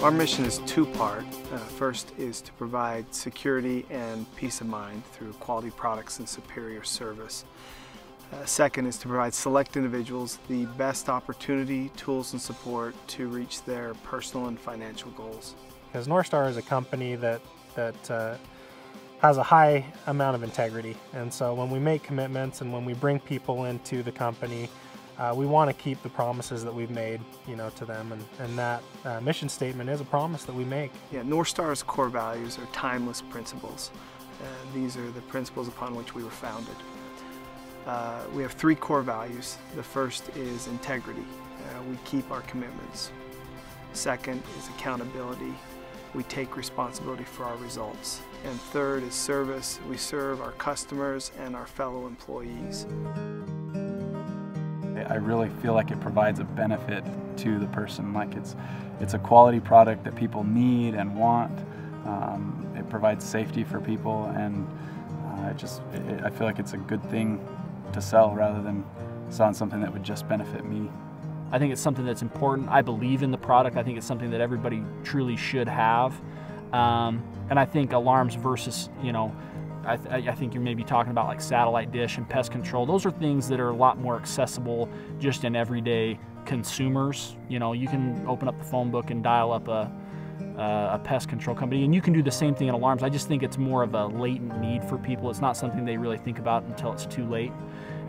Our mission is two-part. First is to provide security and peace of mind through quality products and superior service. Second is to provide select individuals the best opportunity, tools, and support to reach their personal and financial goals. Because NorthStar is a company that has a high amount of integrity, and so when we make commitments and when we bring people into the company, we want to keep the promises that we've made, to them, and that mission statement is a promise that we make. Yeah, NorthStar's core values are timeless principles. These are the principles upon which we were founded. We have three core values. The first is integrity. We keep our commitments. Second is accountability. We take responsibility for our results. And third is service. We serve our customers and our fellow employees. I really feel like it provides a benefit to the person. Like it's a quality product that people need and want. It provides safety for people, and I feel like it's a good thing to sell rather than selling something that would just benefit me. I think it's something that's important. I believe in the product. I think it's something that everybody truly should have. And I think alarms versus, I think you're maybe talking about like satellite dish and pest control. Those are things that are a lot more accessible just in everyday consumers. You can open up the phone book and dial up a pest control company, and you can do the same thing in alarms. I just think it's more of a latent need for people. It's not something they really think about until it's too late,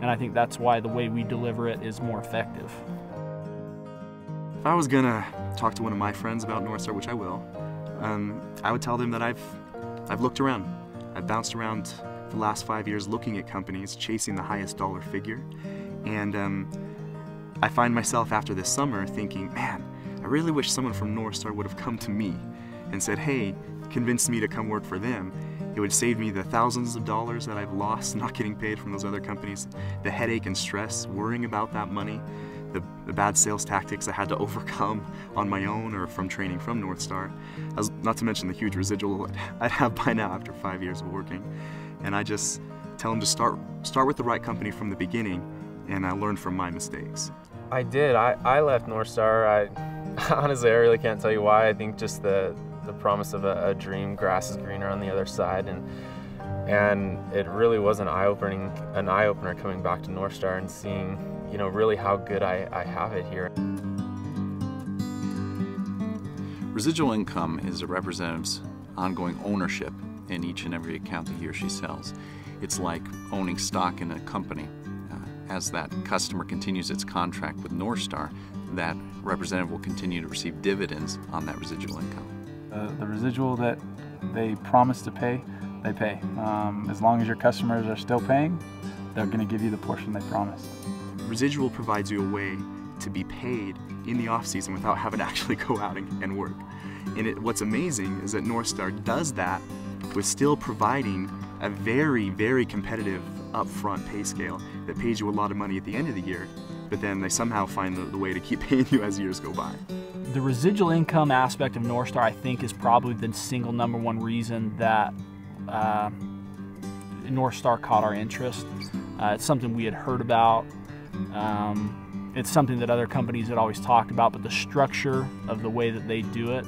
and I think that's why the way we deliver it is more effective. If I was gonna talk to one of my friends about NorthStar, which I will, I would tell them that I've looked around. I've bounced around the last 5 years looking at companies, chasing the highest dollar figure, and I find myself after this summer thinking, man, I really wish someone from NorthStar would have come to me and said, hey, convinced me to come work for them. It would save me the thousands of dollars that I've lost not getting paid from those other companies, the headache and stress worrying about that money, the bad sales tactics I had to overcome on my own or from training from NorthStar, not to mention the huge residual I'd have by now after 5 years of working. And I just tell them to start with the right company from the beginning, and I learned from my mistakes. I did. I left NorthStar. Honestly, I really can't tell you why. I think just the promise of a dream, grass is greener on the other side, and it really was an eye-opener coming back to NorthStar and seeing, really how good I have it here. Residual income is a representative's ongoing ownership in each and every account that he or she sells. It's like owning stock in a company. As that customer continues its contract with NorthStar, that representative will continue to receive dividends on that residual income. The residual that they promise to pay, they pay. As long as your customers are still paying, they're going to give you the portion they promised. Residual provides you a way to be paid in the off-season without having to actually go out and work. And what's amazing is that NorthStar does that with still providing a very, very competitive upfront pay scale that pays you a lot of money at the end of the year, but then they somehow find the way to keep paying you as years go by. The residual income aspect of NorthStar, I think, is probably the single #1 reason that NorthStar caught our interest. It's something we had heard about. It's something that other companies had always talked about, but the structure of the way that they do it,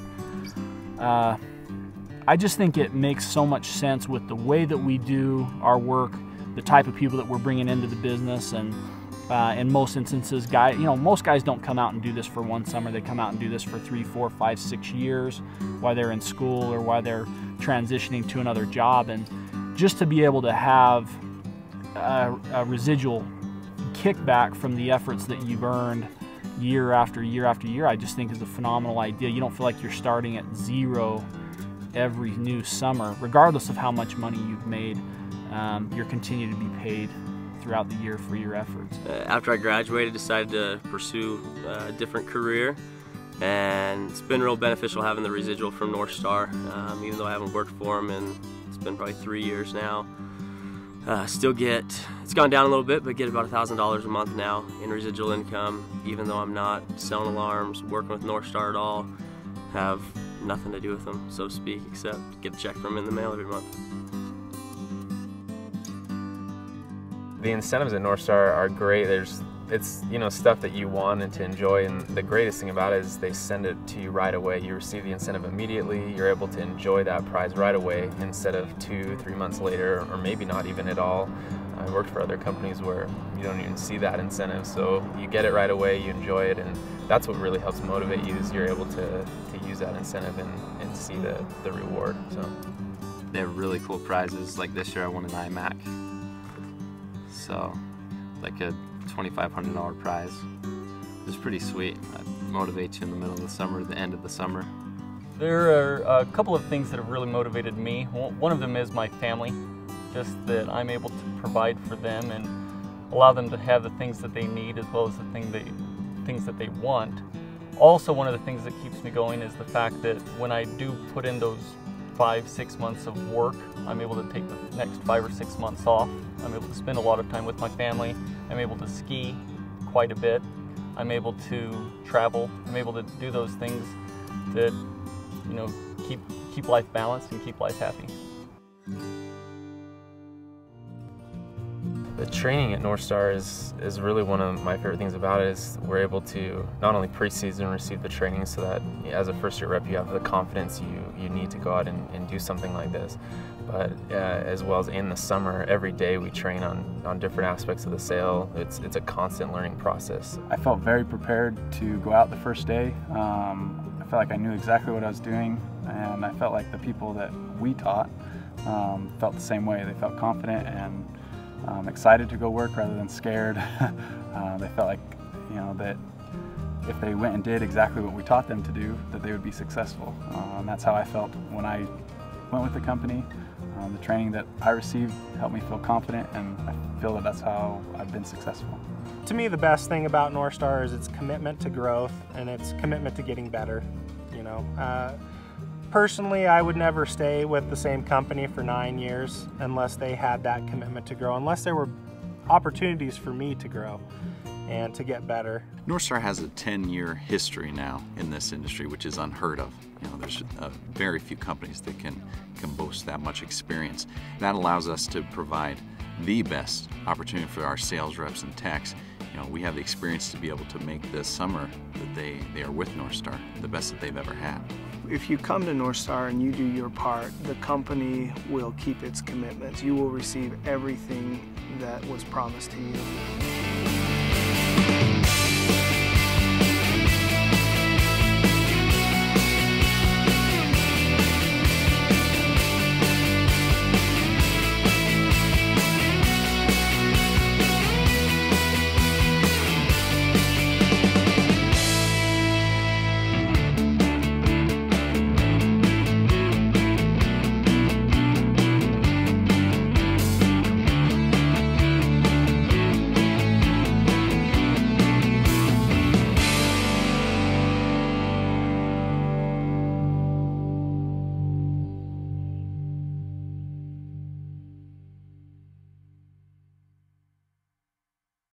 I just think it makes so much sense with the way that we do our work, the type of people that we're bringing into the business, and in most instances, most guys don't come out and do this for one summer. They come out and do this for 3, 4, 5, 6 years while they're in school or while they're transitioning to another job. And just to be able to have a residual kickback from the efforts that you've earned year after year after year, I just think is a phenomenal idea. You don't feel like you're starting at zero every new summer, regardless of how much money you've made. You're continuing to be paid throughout the year for your efforts. After I graduated, decided to pursue a different career, and it's been real beneficial having the residual from NorthStar, even though I haven't worked for them, and it's been probably 3 years now. It's gone down a little bit, but get about $1,000 a month now in residual income, even though I'm not selling alarms, working with NorthStar at all, have nothing to do with them, so to speak, except get a check from them in the mail every month. The incentives at NorthStar are great. it's, you know, stuff that you wanted to enjoy, and the greatest thing about it is they send it to you right away. You receive the incentive immediately. You're able to enjoy that prize right away instead of 2-3 months later, or maybe not even at all. I worked for other companies where you don't even see that incentive, so you get it right away, you enjoy it, and that's what really helps motivate you, is you're able to use that incentive and see the reward. So they have really cool prizes. Like this year I won an iMac, so like a $2,500 prize. It's pretty sweet. That motivates you in the middle of the summer, the end of the summer. There are a couple of things that have really motivated me. One of them is my family, just that I'm able to provide for them and allow them to have the things that they need as well as the things that they want. Also, one of the things that keeps me going is the fact that when I do put in those 5-6 months of work, I'm able to take the next 5 or 6 months off. I'm able to spend a lot of time with my family. I'm able to ski quite a bit. I'm able to travel. I'm able to do those things that, you know, keep life balanced and keep life happy. the training at NorthStar is really one of my favorite things about it. Is we're able to not only pre-season receive the training so that as a first-year rep you have the confidence you need to go out and do something like this, but as well as in the summer, every day we train on different aspects of the sail. It's a constant learning process. I felt very prepared to go out the first day. I felt like I knew exactly what I was doing, and I felt like the people that we taught felt the same way. They felt confident and excited to go work rather than scared. They felt like, you know, that if they went and did exactly what we taught them to do, that they would be successful. And that's how I felt when I went with the company. The training that I received helped me feel confident, and I feel that that's how I've been successful. To me, the best thing about NorthStar is its commitment to growth and its commitment to getting better. You know, personally, I would never stay with the same company for 9 years unless they had that commitment to grow, unless there were opportunities for me to grow and to get better. NorthStar has a 10-year history now in this industry, which is unheard of. You know, there's very few companies that can boast that much experience. That allows us to provide the best opportunity for our sales reps and techs. You know, we have the experience to be able to make this summer that they are with NorthStar the best that they've ever had. If you come to NorthStar and you do your part, the company will keep its commitments. You will receive everything that was promised to you.